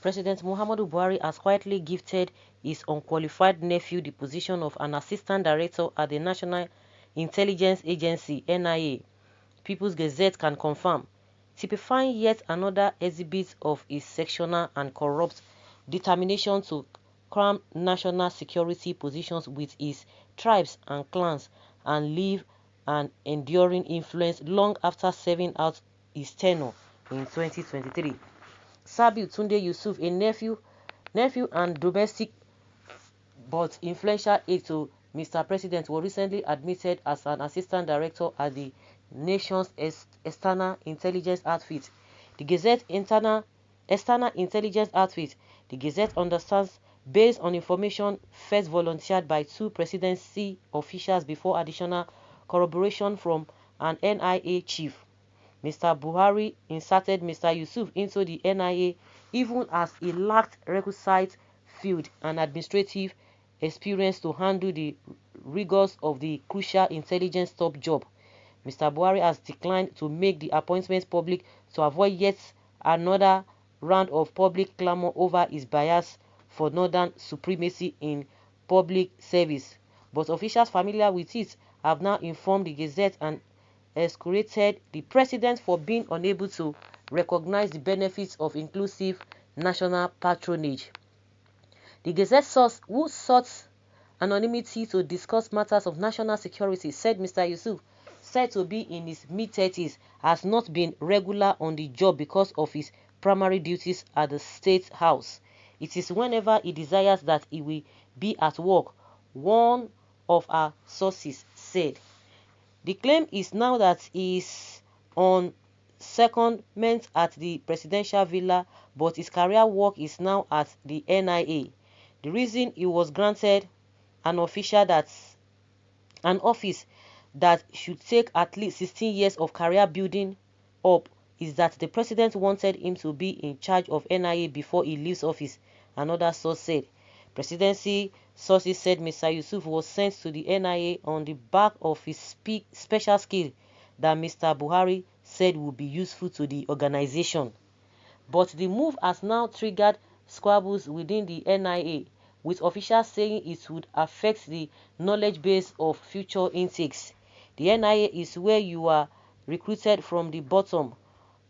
President Muhammadu Buhari has quietly gifted his unqualified nephew the position of an assistant director at the National Intelligence Agency (NIA). People's Gazette can confirm, typifying yet another exhibit of his sectional and corrupt determination to cram national security positions with his tribes and clans and leave an enduring influence long after serving out his tenure in 2023. Sabiu Tunde Yusuf, a nephew and domestic but influential aide to Mr. President, was recently admitted as an assistant director at the nation's external intelligence outfit. The Gazette external intelligence outfit. The Gazette understands, based on information first volunteered by two presidency officials before additional corroboration from an NIA chief, Mr. Buhari inserted Mr. Yusuf into the NIA even as he lacked requisite field and administrative experience to handle the rigors of the crucial intelligence top job. Mr. Buhari has declined to make the appointment public to avoid yet another round of public clamor over his bias for northern supremacy in public service. But officials familiar with it have now informed the Gazette and excoriated the president for being unable to recognize the benefits of inclusive national patronage. The Gazette source, who sought anonymity to discuss matters of national security, said Mr. Yusuf, said to be in his mid-30s, has not been regular on the job because of his primary duties at the State House. It is whenever he desires that he will be at work, one of our sources said. The claim is now that he is on secondment at the presidential villa, but his career work is now at the NIA. The reason he was granted an office that should take at least 16 years of career building up is that the president wanted him to be in charge of NIA before he leaves office, another source said. Presidency sources said Mr. Yusuf was sent to the NIA on the back of his special skill that Mr. Buhari said would be useful to the organization. But the move has now triggered squabbles within the NIA, with officials saying it would affect the knowledge base of future intakes. The NIA is where you are recruited from the bottom,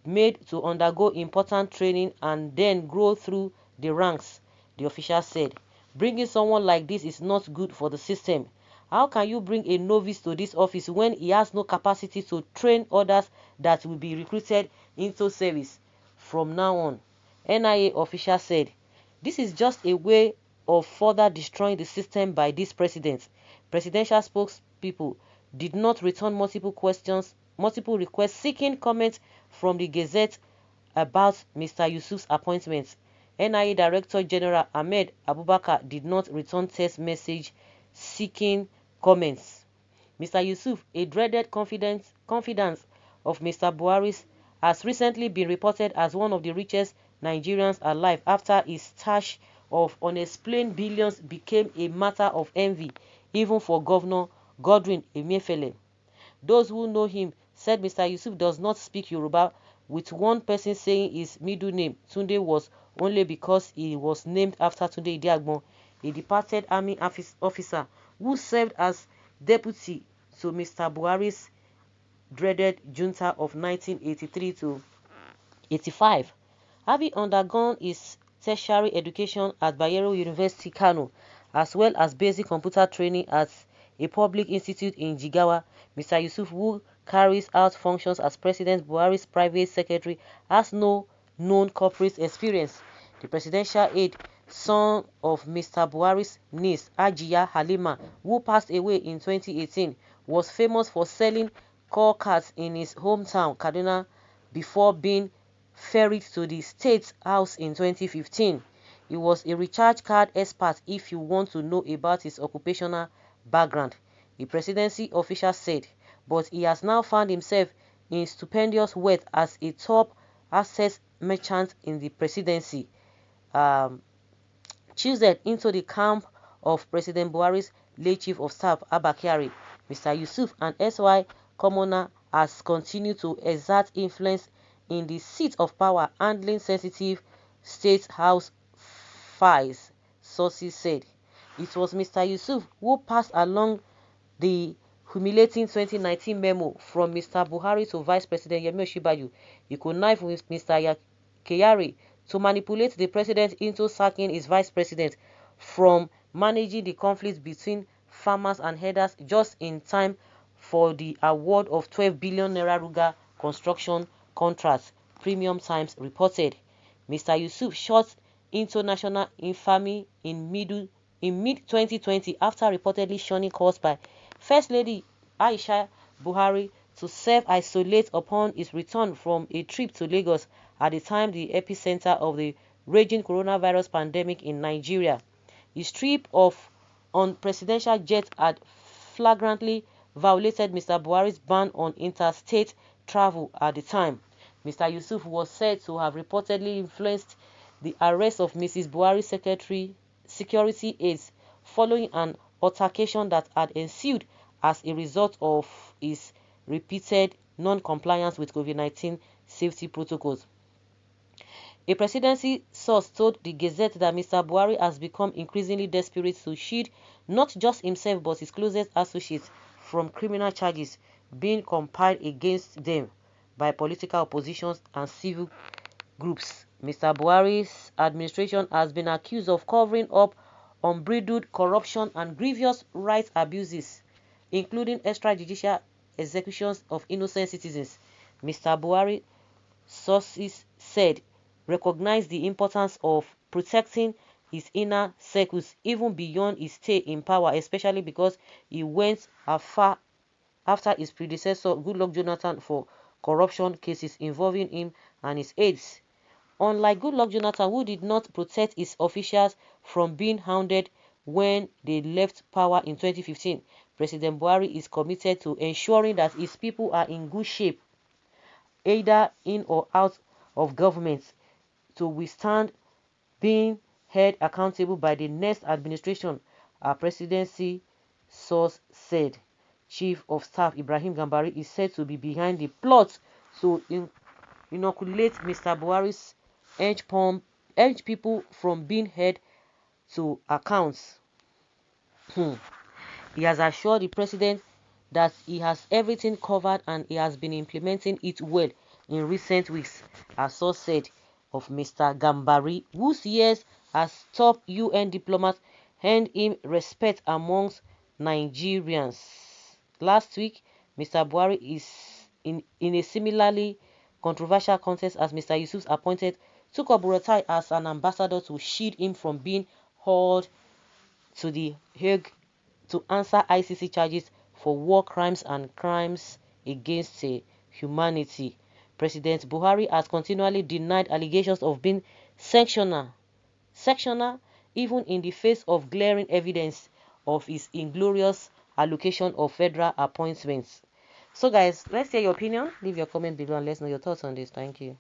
made to undergo important training and then grow through the ranks, the official said. Bringing someone like this is not good for the system. How can you bring a novice to this office when he has no capacity to train others that will be recruited into service from now on? NIA official said. This is just a way of further destroying the system by this president. Presidential spokespeople did not return multiple requests seeking comments from the Gazette about Mr. Yusuf's appointment. NIA Director General Ahmed Abubakar did not return text message seeking comments. Mr. Yusuf, a dreaded confidant of Mr. Buhari's, has recently been reported as one of the richest Nigerians alive after his stash of unexplained billions became a matter of envy even for Governor Godwin Emefiele. Those who know him said Mr. Yusuf does not speak Yoruba, with one person saying his middle name, Tunde, was only because he was named after Tunde Idiagbon, a departed army officer who served as deputy to Mr. Buhari's dreaded junta of 1983 to 85. Having undergone his tertiary education at Bayero University, Kano, as well as basic computer training at a public institute in Jigawa, Mr. Yusuf, who carries out functions as President Buhari's private secretary, has no known corporate experience. The presidential aide, son of Mr. Buhari's niece, Ajiya Halima, who passed away in 2018, was famous for selling core cars in his hometown, Kaduna, before being ferried to the State House in 2015. He was a recharge card expert if you want to know about his occupational background, the presidency official said, but he has now found himself in stupendous wealth as a top asset merchant in the presidency. Choosing into the camp of President Buhari's late chief of staff, Abba Kyari, Mr. Yusuf, an SY commoner, has continued to exert influence in the seat of power, handling sensitive State House files, sources said. It was Mr. Yusuf who passed along the humiliating 2019 memo from Mr. Buhari to Vice President Yemi Osinbajo. He connived with Mr. Kyari to manipulate the president into sacking his vice president from managing the conflict between farmers and herders just in time for the award of 12 billion naira Ruga construction contracts, Premium Times reported. Mr. Yusuf shot into national infamy in mid-2020 after reportedly shunning calls by First Lady Aisha Buhari to self-isolate upon his return from a trip to Lagos at the time the epicenter of the raging coronavirus pandemic in Nigeria. His trip on presidential jet had flagrantly violated Mr. Buhari's ban on interstate travel at the time. Mr. Yusuf was said to have reportedly influenced the arrest of Mrs. Buhari's security aides following an altercation that had ensued as a result of his repeated non-compliance with COVID-19 safety protocols. A presidency source told the Gazette that Mr. Buhari has become increasingly desperate to shield not just himself but his closest associates from criminal charges being compiled against them by political oppositions and civil groups. Mr. Buhari's administration has been accused of covering up unbridled corruption and grievous rights abuses, including extrajudicial executions of innocent citizens. Mr. Buhari, sources said, recognized the importance of protecting his inner circles even beyond his stay in power, especially because he went far after his predecessor Goodluck Jonathan for corruption cases involving him and his aides. Unlike Goodluck Jonathan, who did not protect his officials from being hounded when they left power in 2015, President Buhari is committed to ensuring that his people are in good shape, either in or out of government, to withstand being held accountable by the next administration, our presidency source said. Chief of Staff Ibrahim Gambari is said to be behind the plot to inoculate Mr. Buhari's edge people from being held to accounts. He has assured the president that he has everything covered and he has been implementing it well in recent weeks, a source said of Mr. Gambari, whose years as top UN diplomat earned him respect amongst Nigerians. Last week, Mr. Buhari is in a similarly controversial contest as Mr. Yusuf's appointed took up Buratai as an ambassador to shield him from being hauled to the Hague to answer ICC charges for war crimes and crimes against humanity. President Buhari has continually denied allegations of being sectional, even in the face of glaring evidence of his inglorious allocation of federal appointments. So guys, let's hear your opinion. Leave your comment below and let's know your thoughts on this. Thank you.